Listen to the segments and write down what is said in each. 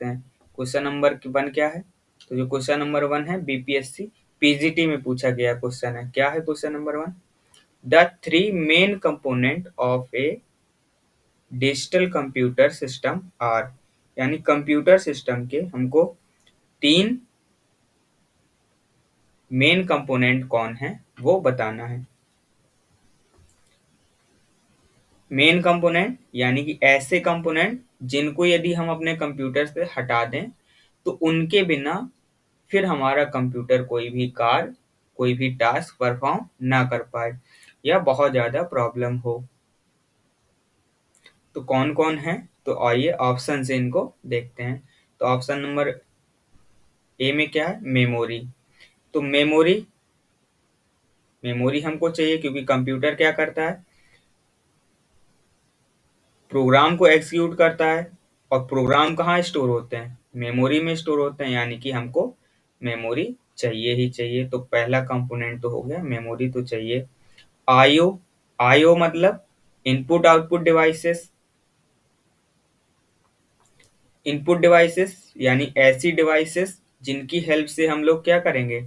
हैं। Question number 1 क्या है? तो जो क्वेश्चन नंबर 1 है बीपीएससी पीजीटी में पूछा गया क्वेश्चन है। क्या है question number 1? The 3 main component of a digital computer system are, यानी कंप्यूटर सिस्टम के हमको 3 मेन कंपोनेंट कौन है वो बताना है। मेन कंपोनेंट यानी कि ऐसे कंपोनेंट जिनको यदि हम अपने कंप्यूटर से हटा दें तो उनके बिना फिर हमारा कंप्यूटर कोई भी कार्य, कोई भी टास्क परफॉर्म ना कर पाए या बहुत ज़्यादा प्रॉब्लम हो। तो कौन कौन है? तो आइए ऑप्शन से इनको देखते हैं। तो ऑप्शन नंबर ए में क्या है? मेमोरी। तो मेमोरी मेमोरी हमको चाहिए क्योंकि कंप्यूटर क्या करता है? प्रोग्राम को एग्जीक्यूट करता है। और प्रोग्राम कहाँ स्टोर होते हैं? मेमोरी में स्टोर होते हैं, यानी कि हमको मेमोरी चाहिए ही चाहिए। तो पहला कंपोनेंट तो हो गया, मेमोरी तो चाहिए। आईओ, आईओ मतलब input output devices. Input devices यानी ऐसी डिवाइसेस जिनकी हेल्प से हम लोग क्या करेंगे?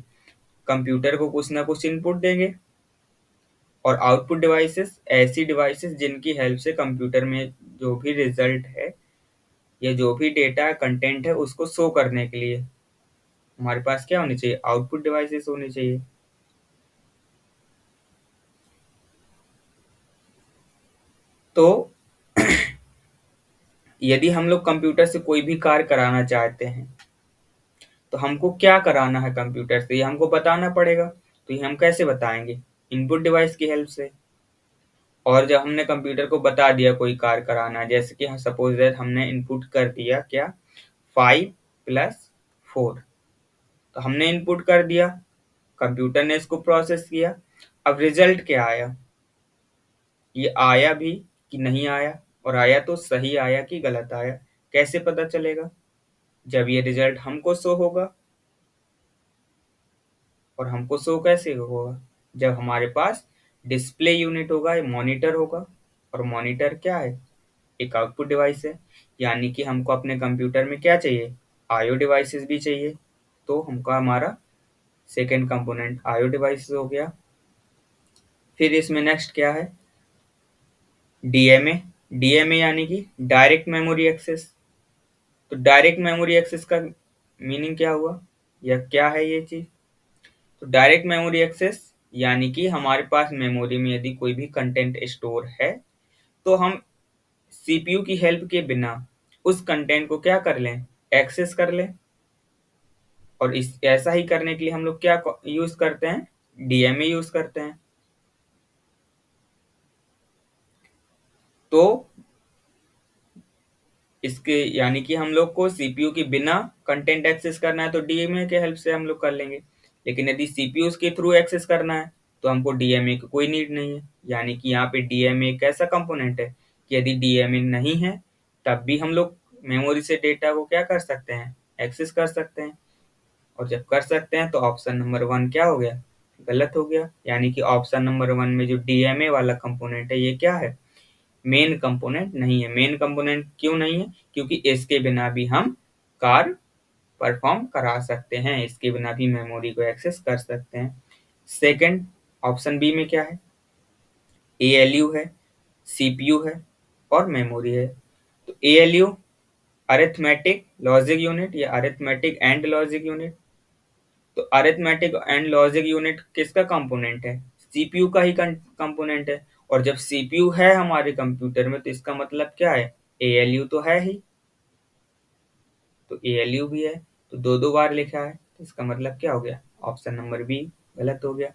कंप्यूटर को कुछ ना कुछ इनपुट देंगे। और आउटपुट डिवाइसेस ऐसी डिवाइसेस जिनकी हेल्प से कंप्यूटर में जो भी रिजल्ट है या जो भी डेटा कंटेंट है उसको शो करने के लिए हमारे पास क्या होनी चाहिए? आउटपुट डिवाइसेस होनी चाहिए। तो यदि हम लोग कंप्यूटर से कोई भी कार्य कराना चाहते हैं तो हमको क्या कराना है कंप्यूटर से, ये हमको बताना पड़ेगा। तो ये हम कैसे बताएंगे? इनपुट डिवाइस की हेल्प से। और जब हमने कंप्यूटर को बता दिया कोई कार्य कराना है, जैसे कि सपोज दैट हमने इनपुट कर दिया क्या? 5+4। तो हमने इनपुट कर दिया, कंप्यूटर ने इसको प्रोसेस किया। अब रिजल्ट क्या आया? ये आया भी कि नहीं आया, और आया तो सही आया कि गलत आया, कैसे पता चलेगा? जब ये रिजल्ट हमको शो होगा। और हमको शो कैसे होगा? जब हमारे पास डिस्प्ले यूनिट होगा, मॉनिटर होगा। और मॉनिटर क्या है? एक आउटपुट डिवाइस है। यानी कि हमको अपने कंप्यूटर में क्या चाहिए? आईओ डिवाइसेस भी चाहिए। तो हमका हमारा सेकेंड कंपोनेंट आईओ डिवाइसेस हो गया। फिर इसमें नेक्स्ट क्या है? डीएमए। डीएमए यानी कि डायरेक्ट मेमोरी एक्सेस। तो डायरेक्ट मेमोरी एक्सेस का मीनिंग क्या हुआ, या क्या है ये चीज? तो डायरेक्ट मेमोरी एक्सेस यानी कि हमारे पास मेमोरी में यदि कोई भी कंटेंट स्टोर है तो हम सीपीयू की हेल्प के बिना उस कंटेंट को क्या कर लें? एक्सेस कर लें। और इस ऐसा ही करने के लिए हम लोग क्या यूज करते हैं? डीएमए यूज करते हैं। तो इसके यानी कि हम लोग को सीपीयू के बिना कंटेंट एक्सेस करना है तो डीएमए के हेल्प से हम लोग कर लेंगे। लेकिन यदि सीपीयू के थ्रू एक्सेस करना है तो हमको डीएमए की कोई नीड नहीं है। यानी कि यहाँ पे डीएमए एक ऐसा कंपोनेंट है कि यदि डीएमए नहीं है तब भी हम लोग मेमोरी से डेटा को क्या कर सकते हैं? एक्सेस कर सकते हैं। और जब कर सकते हैं तो ऑप्शन नंबर 1 क्या हो गया? गलत हो गया। यानी कि ऑप्शन नंबर 1 में जो डीएमए वाला कंपोनेंट है ये क्या है? मेन कंपोनेंट नहीं है। मेन कंपोनेंट क्यों नहीं है? क्योंकि इसके बिना भी हम कार्य परफॉर्म करा सकते हैं, इसके बिना भी मेमोरी को एक्सेस कर सकते हैं। सेकंड ऑप्शन बी में क्या है? एएलयू है, सीपीयू है और मेमोरी है। तो एएलयू अरिथमेटिक लॉजिक यूनिट या अरिथमेटिक एंड लॉजिक यूनिट। तो अरिथमेटिक एंड लॉजिक यूनिट किसका कंपोनेंट है? सीपीयू का ही कंपोनेंट है। और जब सीपीयू है हमारे कंप्यूटर में तो इसका मतलब क्या है? एएलयू तो है ही। तो एएलयू भी है। तो दो दो बार लिखा है तो इसका मतलब क्या हो गया? ऑप्शन नंबर बी गलत हो गया।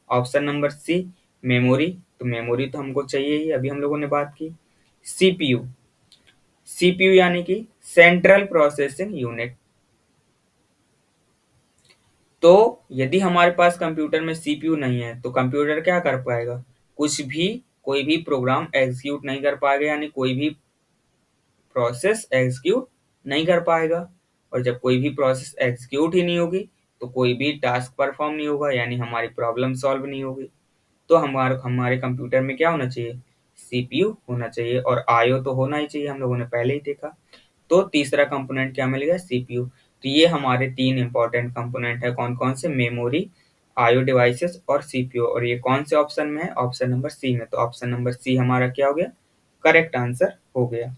Option number C memory. तो मेमोरी तो हमको चाहिए ही, अभी हम लोगों ने बात की। सीपीयू, सीपीयू यानी कि सेंट्रल प्रोसेसिंग यूनिट। तो यदि हमारे पास कंप्यूटर में सीपीयू नहीं है तो कंप्यूटर क्या कर पाएगा? कुछ भी, कोई भी प्रोग्राम एग्जीक्यूट नहीं कर पाएगा, यानी कोई भी प्रोसेस एग्जीक्यूट नहीं कर पाएगा। और जब कोई भी प्रोसेस एग्जीक्यूट ही नहीं होगी तो कोई भी टास्क परफॉर्म नहीं होगा, यानी हमारी प्रॉब्लम सॉल्व नहीं होगी। तो हमारे हमारे कंप्यूटर में क्या होना चाहिए? सीपीयू होना चाहिए। और आईओ तो होना ही चाहिए, हम लोगों ने पहले ही देखा। तो तीसरा कंपोनेंट क्या मिल गया, सीपीयू। तो ये हमारे 3 इंपॉर्टेंट कंपोनेंट है, कौन कौन से, मेमोरी, आईओ डिवाइसेस और सीपीयू। और ये कौन से ऑप्शन में है, ऑप्शन नंबर सी में। तो ऑप्शन नंबर सी हमारा क्या हो गया, करेक्ट आंसर हो गया।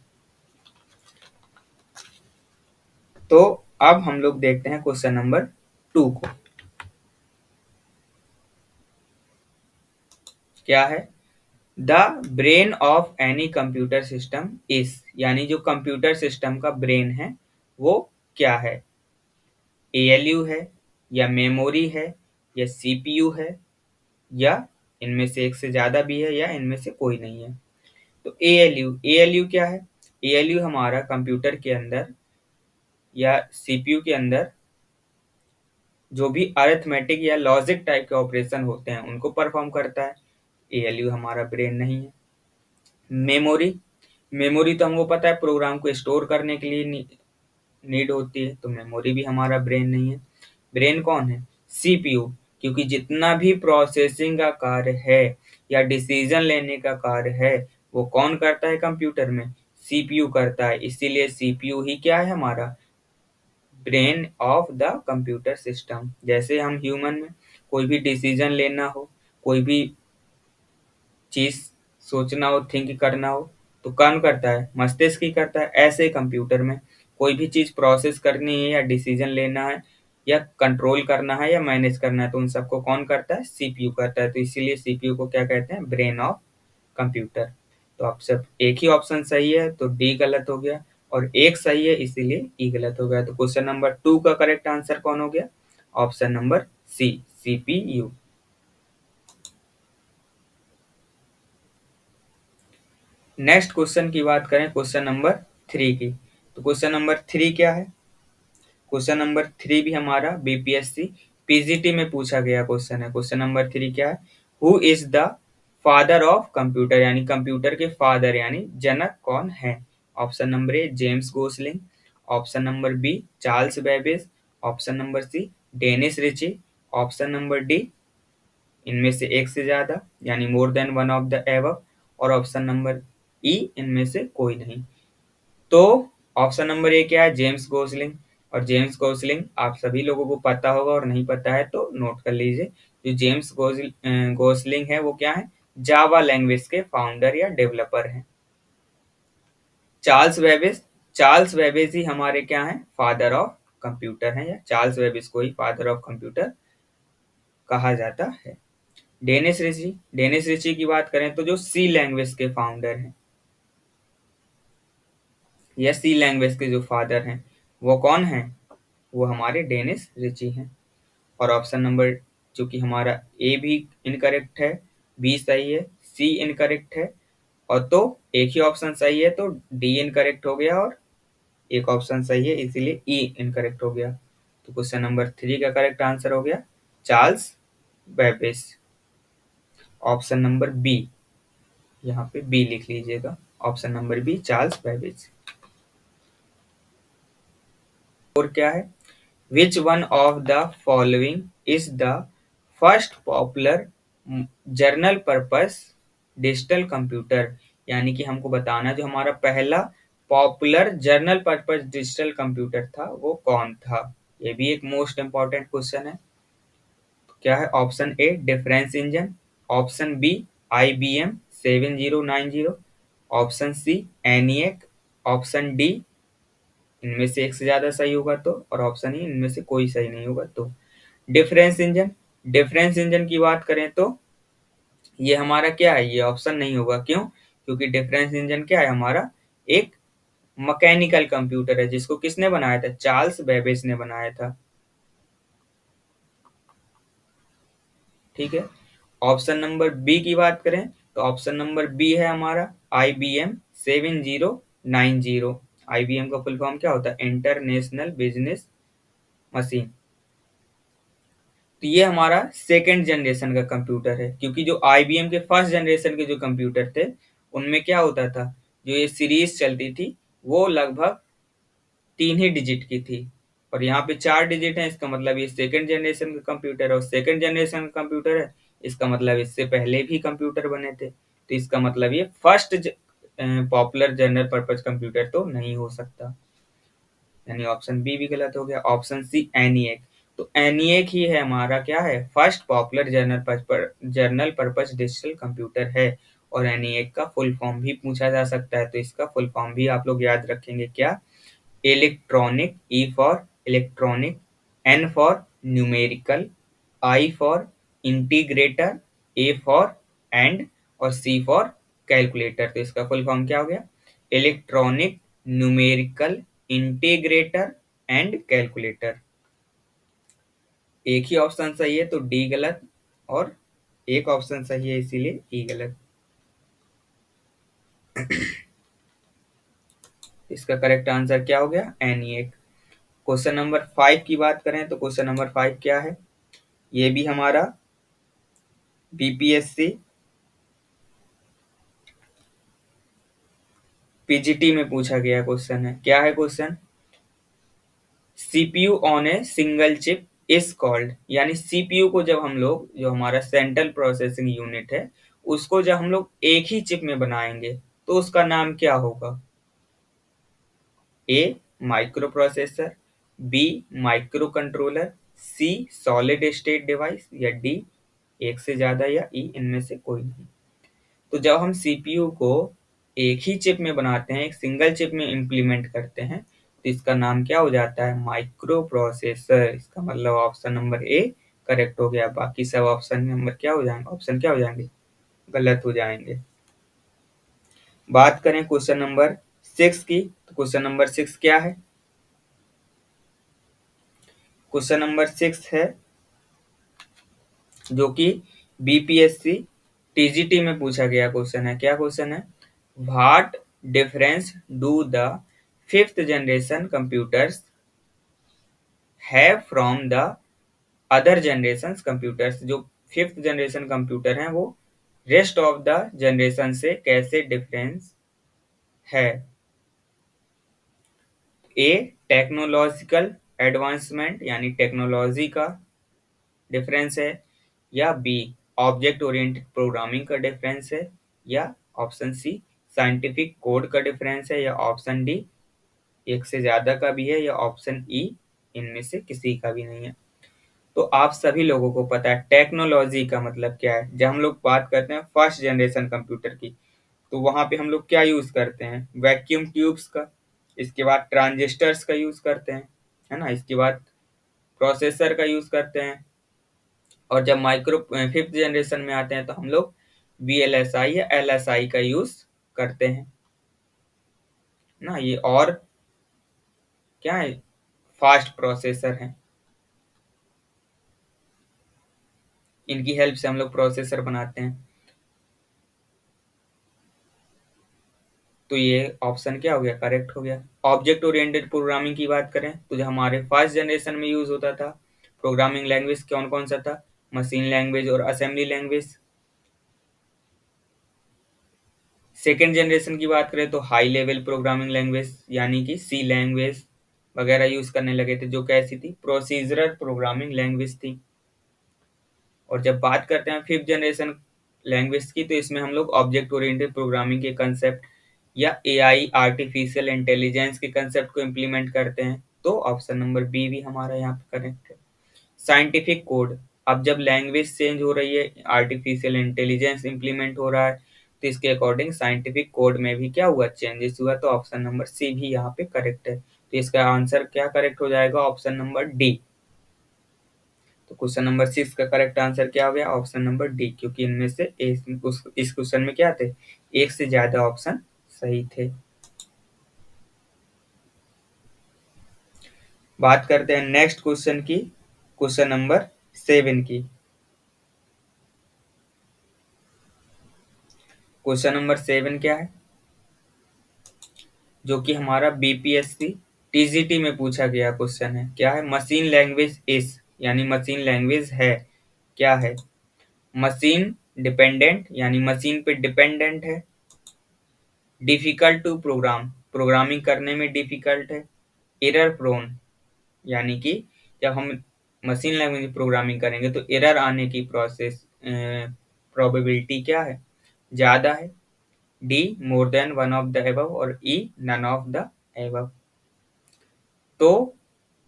तो अब हम लोग देखते हैं क्वेश्चन नंबर 2 को। क्या है, the brain of any computer system is, यानी जो कंप्यूटर सिस्टम का ब्रेन है वो क्या है, एएलयू है, या मेमोरी है, या सीपीयू है, या इनमें से एक से ज्यादा भी है, या इनमें से कोई नहीं है। तो एएलयू, एएलयू क्या है, एएलयू हमारा कंप्यूटर के अंदर या सीपीयू के अंदर जो भी अरिथमेटिक या लॉजिक टाइप के ऑपरेशन होते हैं उनको परफॉर्म करता है। एएलयू हमारा ब्रेन नहीं है। मेमोरी, मेमोरी तो हमको पता है प्रोग्राम को स्टोर करने के लिए नीड होती है, तो मेमोरी भी हमारा ब्रेन नहीं है। ब्रेन कौन है, सीपीयू, क्योंकि जितना भी प्रोसेसिंग का कार्य है या डिसीजन लेने का कार्य है वो कौन करता है कंप्यूटर में, सीपीयू करता है। इसीलिए सीपीयू ही क्या है हमारा, brain of the computer system. जैसे हम ह्यूमन में कोई भी डिसीजन लेना हो, कोई भी चीज सोचना हो, थिंक करना हो, तो कौन करता है, मस्तिष्क ही करता है। ऐसे कंप्यूटर में कोई भी चीज प्रोसेस करनी है या डिसीजन लेना है या कंट्रोल करना है या मैनेज करना है, तो उन सबको कौन करता है, सीपीयू करता है। तो इसीलिए सीपीयू को क्या कहते हैं, ब्रेन ऑफ कंप्यूटर। तो अब सब एक ही ऑप्शन सही है, तो डी गलत हो गया, और एक सही है इसीलिए ई गलत हो गया। तो क्वेश्चन नंबर 2 का करेक्ट आंसर कौन हो गया, option number C, CPU. Next question की बात करें, क्वेश्चन नंबर 3 की। तो क्वेश्चन नंबर 3 क्या है, क्वेश्चन नंबर 3 भी हमारा बीपीएससी पीजीटी में पूछा गया क्वेश्चन है। क्वेश्चन नंबर 3 क्या है, who is the father of computer, यानी कंप्यूटर के फादर यानी जनक कौन है। Option number A James Gosling, option number B Charles Babbage, option number C Dennis Ritchie, option number D इनमें से एक से ज्यादा यानी more than one of the above, और ऑप्शन नंबर ई इनमें से कोई नहीं। तो ऑप्शन नंबर ए क्या है, जेम्स गोसलिंग। और जेम्स गोसलिंग आप सभी लोगों को पता होगा, और नहीं पता है तो नोट कर लीजिए। जो जेम्स गोसलिंग है वो क्या है, जावा लैंग्वेज के फाउंडर या डेवलपर हैं। चार्ल्स वेबेज, चार्ल्स वेबेज ही हमारे क्या हैं, फादर ऑफ कंप्यूटर हैं, या चार्ल्स वेबेज को ही फादर ऑफ कंप्यूटर कहा जाता है। डेनिस रिची, डेनिस रिची की बात करें तो जो सी लैंग्वेज के फाउंडर हैं या सी लैंग्वेज के जो फादर हैं वो कौन हैं, वो हमारे डेनिस रिची हैं। और ऑप्शन नंबर जो कि हमारा ए भी इनकरेक्ट है, बी सही है, सी इनकरेक्ट है, और तो एक ही ऑप्शन सही है, तो डी इनकरेक्ट हो गया और एक ऑप्शन सही है इसीलिए ई इनकरेक्ट हो गया। तो क्वेश्चन नंबर 3 का करेक्ट आंसर हो गया Charles Babbage, option number B, यहाँ पे बी लिख लीजिएगा, option number B Charles Babbage. और क्या है, which one of the following is the first popular general purpose digital computer, यानी कि हमको बताना जो हमारा पहला popular general purpose digital computer था वो कौन था। ये भी एक मोस्ट इंपॉर्टेंट क्वेश्चन है। क्या है, option A difference engine, option B IBM 7090, option C ENIAC, option D इनमें से एक से ज्यादा सही होगा तो, और ऑप्शन ई इनमें से कोई सही नहीं होगा तो। डिफरेंस इंजन, डिफरेंस इंजन की बात करें तो ये हमारा क्या है, ये ऑप्शन नहीं होगा। क्यों, क्योंकि डिफरेंस इंजन क्या है हमारा, एक मैकेनिकल कंप्यूटर है जिसको किसने बनाया था, चार्ल्स बेबेज ने बनाया था। ठीक है, ऑप्शन नंबर बी की बात करें तो ऑप्शन नंबर बी है हमारा IBM 7090। IBM का फुल फॉर्म क्या होता है, इंटरनेशनल बिजनेस मशीन। तो ये हमारा सेकेंड जनरेशन का कंप्यूटर है, क्योंकि जो IBM के फर्स्ट जनरेशन के जो कंप्यूटर थे उनमें क्या होता था, जो ये सीरीज चलती थी वो लगभग 3 ही डिजिट की थी, और यहाँ पे 4 डिजिट है। इसका मतलब ये सेकेंड जनरेशन का कंप्यूटर है, और सेकेंड जनरेशन का कंप्यूटर है इसका मतलब इससे पहले भी कंप्यूटर बने थे, तो इसका मतलब ये first popular general purpose computer तो नहीं हो सकता। यानी ऑप्शन बी भी गलत हो गया। ऑप्शन सी एनिएक, तो एनिएक ही है हमारा क्या है, first popular journal purpose digital computer है। और एनिएक का फुल फॉर्म भी पूछा जा सकता है, तो इसका फुल फॉर्म भी आप लोग याद रखेंगे क्या, electronic, E for electronic, N for numerical, I for integrator, A for and, और सी फॉर कैलकुलेटर। तो इसका फुल फॉर्म क्या हो गया, electronic, numerical, integrator and calculator. एक ही ऑप्शन सही है तो डी गलत, और एक ऑप्शन सही है इसीलिए ई गलत। इसका करेक्ट आंसर क्या हो गया, एनिएक। क्वेश्चन नंबर 5 की बात करें तो क्वेश्चन नंबर 5 क्या है, ये भी हमारा बीपीएससी पीजीटी में पूछा गया क्वेश्चन है। क्या है question, CPU on a single chip is called, यानी सीपीयू को जब हम लोग, जो हमारा सेंट्रल प्रोसेसिंग यूनिट है, उसको जब हम लोग एक ही चिप में बनाएंगे तो उसका नाम क्या होगा, A microprocessor, B microcontroller, C solid state device, या डी एक से ज्यादा, या ई इनमें से कोई नहीं। तो जब हम सीपीयू को एक ही चिप में बनाते हैं, एक सिंगल चिप में इंप्लीमेंट करते हैं, तो इसका नाम क्या हो जाता है, माइक्रो प्रोसेसर। इसका मतलब ऑप्शन नंबर ए करेक्ट हो गया, बाकी सब ऑप्शन नंबर क्या हो जाएंगे, ऑप्शन क्या हो जाएंगे, गलत हो जाएंगे। बात करें क्वेश्चन नंबर 6 की, तो क्वेश्चन नंबर 6 क्या है, क्वेश्चन नंबर 6 है जो कि बीपीएससी टीजीटी में पूछा गया क्वेश्चन है। क्या क्वेश्चन है, what difference do the fifth generation computers have from the other generation computers, जो फिफ्थ जनरेशन कंप्यूटर हैं वो रेस्ट ऑफ द जनरेशन से कैसे डिफरेंस है। ए टेक्नोलॉजिकल एडवांसमेंट, यानी टेक्नोलॉजी का डिफरेंस है, या बी ऑब्जेक्ट ओरिएंटेड प्रोग्रामिंग का डिफरेंस है, या ऑप्शन सी साइंटिफिक कोड का डिफरेंस है, या ऑप्शन डी एक से ज्यादा का भी है, या ऑप्शन ई इनमें से किसी का भी नहीं है। तो आप सभी लोगों को पता है टेक्नोलॉजी का मतलब क्या है। जब हम लोग बात करते हैं फर्स्ट जनरेशन कंप्यूटर की, तो वहां पे हम लोग क्या यूज करते हैं, वैक्यूम ट्यूब्स का, इसके बाद ट्रांजिस्टर्स का यूज करते हैं, है ना, इसके बाद प्रोसेसर का यूज करते हैं। और जब माइक्रो फिफ्थ जनरेशन में आते हैं तो हम लोग वीएलएसआई या एलएसआई का यूज करते हैं ना। ये और क्या है, फास्ट प्रोसेसर है, इनकी हेल्प से हम लोग प्रोसेसर बनाते हैं। तो ये ऑप्शन क्या हो गया, करेक्ट हो गया। ऑब्जेक्ट ओरिएंटेड प्रोग्रामिंग की बात करें तो जो हमारे फर्स्ट जनरेशन में यूज होता था प्रोग्रामिंग लैंग्वेज कौन कौन सा था, मशीन लैंग्वेज और असेंबली लैंग्वेज। सेकेंड जनरेशन की बात करें तो हाई लेवल प्रोग्रामिंग लैंग्वेज यानी कि सी लैंग्वेज वगैरह यूज करने लगे थे, जो कैसी थी, प्रोसीजरल प्रोग्रामिंग लैंग्वेज थी। और जब बात करते हैं फिफ्थ जनरेशन लैंग्वेज की, तो इसमें हम लोग ऑब्जेक्ट ओरिएंटेड प्रोग्रामिंग के कंसेप्ट या एआई आर्टिफिशियल इंटेलिजेंस के कंसेप्ट को इम्प्लीमेंट करते हैं। तो ऑप्शन नंबर बी भी हमारा यहाँ पे करेक्ट है। साइंटिफिक कोड, अब जब लैंग्वेज चेंज हो रही है, आर्टिफिशियल इंटेलिजेंस इंप्लीमेंट हो रहा है, तो इसके अकॉर्डिंग साइंटिफिक कोड में भी क्या हुआ, चेंजेस हुआ। तो ऑप्शन नंबर सी भी यहाँ पे करेक्ट है। तो इसका आंसर क्या करेक्ट हो जाएगा, ऑप्शन नंबर डी। तो क्वेश्चन नंबर 6 का करेक्ट आंसर क्या हो गया, ऑप्शन नंबर डी, क्योंकि इनमें से इस क्वेश्चन में क्या थे, एक से ज्यादा ऑप्शन सही थे। बात करते हैं नेक्स्ट क्वेश्चन की, क्वेश्चन नंबर 7 की। क्वेश्चन नंबर 7 क्या है, जो कि हमारा बीपीएससी टीजीटी में पूछा गया क्वेश्चन है। क्या है, मशीन लैंग्वेज इज, यानी मशीन लैंग्वेज है, क्या है, मशीन डिपेंडेंट यानी मशीन पे डिपेंडेंट है, डिफिकल्ट टू प्रोग्राम प्रोग्रामिंग करने में डिफिकल्ट है, एरर प्रोन यानी कि जब हम मशीन लैंग्वेज प्रोग्रामिंग करेंगे तो एरर आने की प्रोसेस प्रोबेबिलिटी क्या है, ज्यादा है, D more than one of the above, और E none of the above. तो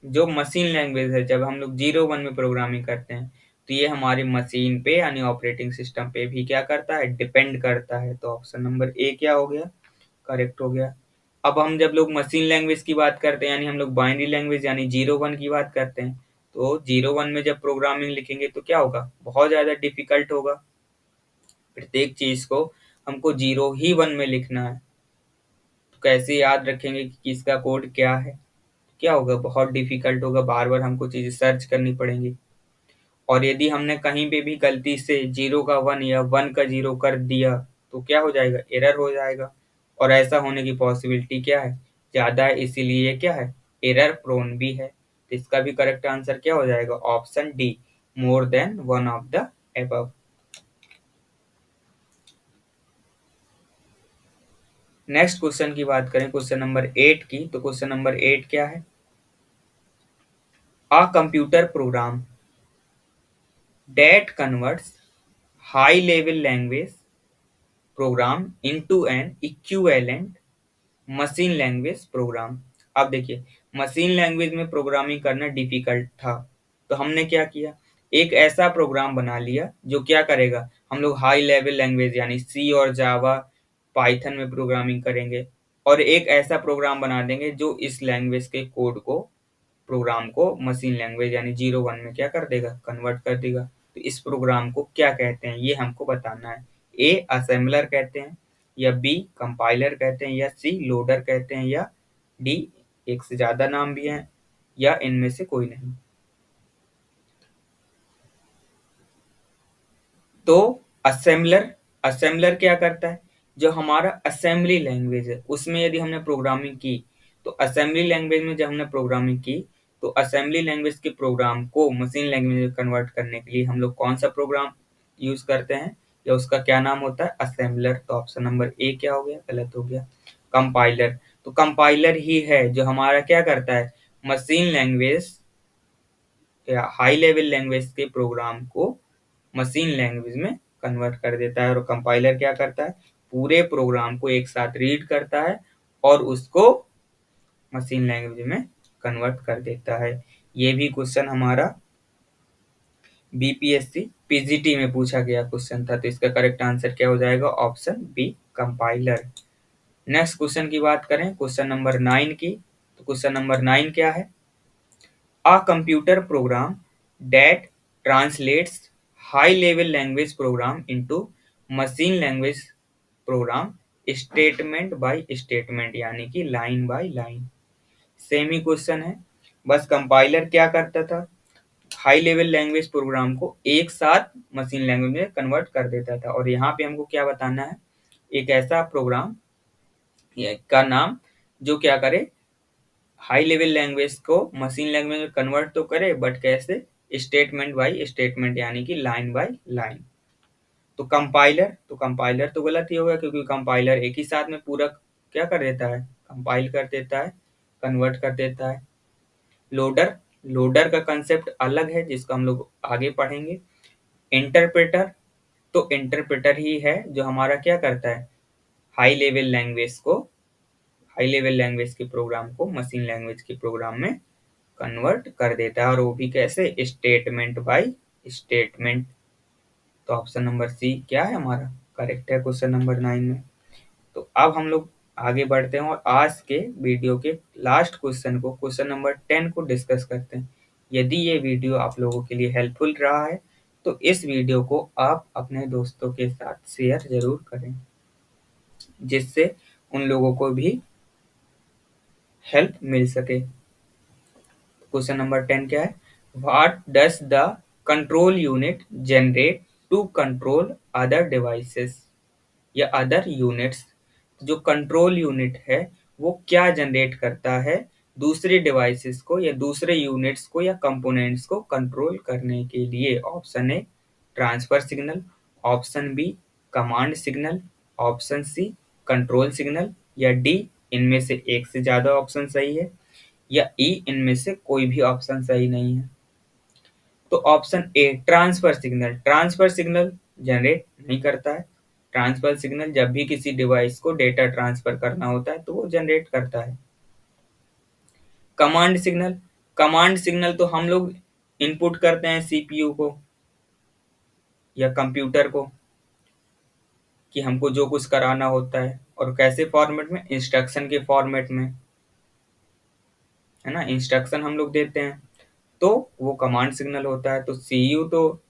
जो मशीन लैंग्वेज है, जब हम लोग 0 1 में प्रोग्रामिंग करते हैं तो ये हमारी मशीन पे यानी ऑपरेटिंग सिस्टम पे भी क्या करता है, डिपेंड करता है। तो ऑप्शन नंबर ए क्या हो गया, करेक्ट हो गया। अब हम जब लोग मशीन लैंग्वेज की बात करते हैं यानी हम लोग बाइनरी लैंग्वेज यानी 0 1 की बात करते हैं, तो 0 1 में जब प्रोग्रामिंग लिखेंगे तो क्या होगा, बहुत ज्यादा डिफिकल्ट होगा। प्रत्येक चीज को हमको 0 ही 1 में लिखना है, तो कैसे याद रखेंगे कि किसका कोड क्या है, क्या होगा, बहुत डिफिकल्ट होगा, बार बार हमको चीजें सर्च करनी पड़ेंगी। और यदि हमने कहीं पे भी गलती से 0 का 1 या 1 का 0 कर दिया तो क्या हो जाएगा, एरर हो जाएगा। और ऐसा होने की पॉसिबिलिटी क्या है, ज्यादा है, इसीलिए क्या है, एरर प्रोन भी है। तो इसका भी करेक्ट आंसर क्या हो जाएगा, option D, more than one of the above. Next question की बात करें, क्वेश्चन नंबर 8 की, तो क्वेश्चन नंबर 8 क्या है, a computer program that converts high level language program into an equivalent machine language program. अब देखिए, मशीन लैंग्वेज में प्रोग्रामिंग करना डिफिकल्ट था, तो हमने क्या किया, एक ऐसा प्रोग्राम बना लिया जो क्या करेगा, हम लोग हाई लेवल लैंग्वेज यानी सी और जावा पाइथन में प्रोग्रामिंग करेंगे, और एक ऐसा प्रोग्राम बना देंगे जो इस लैंग्वेज के कोड को, प्रोग्राम को मशीन लैंग्वेज यानी 0 1 में क्या कर देगा, कन्वर्ट कर देगा। तो इस प्रोग्राम को क्या कहते हैं ये हमको बताना है। ए असेंबलर कहते हैं, या बी कंपाइलर कहते हैं, या सी लोडर कहते हैं, या डी एक से ज्यादा नाम भी हैं, या इनमें से कोई नहीं। तो असेंबलर, असेंबलर क्या करता है, जो हमारा असेंबली लैंग्वेज है उसमें यदि हमने प्रोग्रामिंग की, तो असेंबली लैंग्वेज में जब हमने प्रोग्रामिंग की तो असेंबली लैंग्वेज के प्रोग्राम को मशीन लैंग्वेज में कन्वर्ट करने के लिए हम लोग कौन सा प्रोग्राम यूज करते हैं, या उसका क्या नाम होता है, असेंबलर। तो ऑप्शन नंबर ए क्या हो गया, गलत हो गया, कंपाइलर। तो कंपाइलर ही है जो हमारा क्या करता है, मशीन लैंग्वेज या हाई लेवल लैंग्वेज के प्रोग्राम को मशीन लैंग्वेज में कन्वर्ट कर देता है। और कंपाइलर क्या करता है, पूरे प्रोग्राम को एक साथ रीड करता है और उसको मशीन लैंग्वेज में कन्वर्ट कर देता है। ये भी क्वेश्चन हमारा बीपीएससी पीजीटी में पूछा गया क्वेश्चन था, तो इसका करेक्ट आंसर क्या हो जाएगा, option B compiler. Next question की बात करें, क्वेश्चन नंबर 9 की, तो क्वेश्चन नंबर 9 क्या है, a computer program that translates high level language program into machine language program statement by statement यानी कि line by line. Same he question है, बस कंपाइलर क्या करता था, हाई लेवल लैंग्वेज प्रोग्राम को एक साथ मशीन लैंग्वेज में कन्वर्ट कर देता था। और यहाँ पे हमको क्या बताना है, एक ऐसा प्रोग्राम का नाम जो क्या करे, हाई लेवल लैंग्वेज को मशीन लैंग्वेज में कन्वर्ट तो करे, बट कैसे, स्टेटमेंट बाय स्टेटमेंट यानी कि लाइन बाय लाइन। तो कंपाइलर, तो कंपाइलर तो गलत ही होगा क्योंकि कंपाइलर एक ही साथ में पूरा क्या कर देता है, कंपाइल कर देता है, कन्वर्ट कर देता है। लोडर, लोडर का कंसेप्ट अलग है जिसको हम लोग आगे पढ़ेंगे। इंटरप्रेटर, तो इंटरप्रेटर ही है जो हमारा क्या करता है, हाई लेवल लैंग्वेज को, हाई लेवल लैंग्वेज के प्रोग्राम को मशीन लैंग्वेज के प्रोग्राम में कन्वर्ट कर देता है, और वो भी कैसे, स्टेटमेंट बाय स्टेटमेंट। तो ऑप्शन नंबर सी क्या है हमारा, करेक्ट है क्वेश्चन नंबर 9 में। तो अब हम लोग आगे बढ़ते हैं और आज के वीडियो के लास्ट क्वेश्चन को, क्वेश्चन नंबर 10 को डिस्कस करते हैं। यदि ये वीडियो आप लोगों के लिए हेल्पफुल रहा है तो इस वीडियो को आप अपने दोस्तों के साथ शेयर जरूर करें, जिससे उन लोगों को भी हेल्प मिल सके। क्वेश्चन नंबर 10 क्या है, what does the control unit generate to control other devices या अदर यूनिट्स। जो कंट्रोल यूनिट है वो क्या जनरेट करता है दूसरे डिवाइसेस को या दूसरे यूनिट्स को या कंपोनेंट्स को कंट्रोल करने के लिए। Option A transfer signal, option B command signal, option C control signal, या डी इनमें से एक से ज्यादा ऑप्शन सही है, या ई इनमें से कोई भी ऑप्शन सही नहीं है। तो option A transfer signal, transfer signal generate नहीं करता है। ट्रांसफर सिग्नल जब भी किसी डिवाइस को डेटा ट्रांसफर करना होता है तो वो जनरेट करता है। कमांड सिग्नल तो हम लोग इनपुट करते हैं सीपीयू को या कंप्यूटर को कि हमको जो कुछ कराना होता है, और कैसे फॉर्मेट में, इंस्ट्रक्शन के फॉर्मेट में, है ना, इंस्ट्रक्शन हम लोग देते हैं तो वो कमांड सिग्नल होता है। तो सीयू तो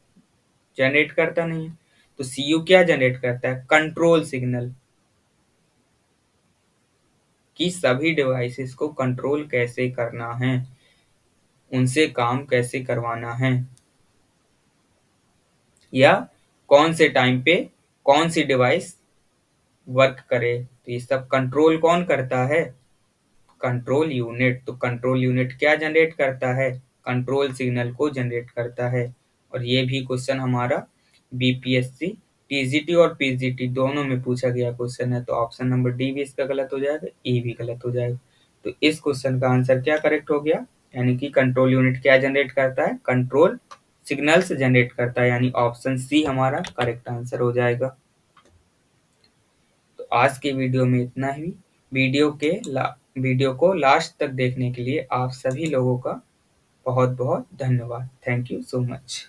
जनरेट करता नहीं है, तो सीयू क्या जनरेट करता है, कंट्रोल सिग्नल, कि सभी डिवाइसेस को कंट्रोल कैसे करना है, उनसे काम कैसे करवाना है, या कौन से टाइम पे कौन सी डिवाइस वर्क करे। तो ये सब कंट्रोल कौन करता है, कंट्रोल यूनिट। तो कंट्रोल यूनिट क्या जनरेट करता है, कंट्रोल सिग्नल को जनरेट करता है। और ये भी क्वेश्चन हमारा बीपीएससी टीजीटी और पीजीटी दोनों में पूछा गया क्वेश्चन है। तो ऑप्शन नंबर डी भी इसका गलत हो जाएगा, ए भी गलत हो जाएगा। तो इस क्वेश्चन का आंसर क्या करेक्ट हो गया, यानी कि कंट्रोल यूनिट क्या जनरेट करता है, कंट्रोल सिग्नल्स जनरेट करता है, यानी ऑप्शन सी हमारा करेक्ट आंसर हो जाएगा। तो आज के वीडियो में इतना ही। वीडियो को लास्ट तक देखने के लिए आप सभी लोगों का बहुत बहुत धन्यवाद। Thank you so much.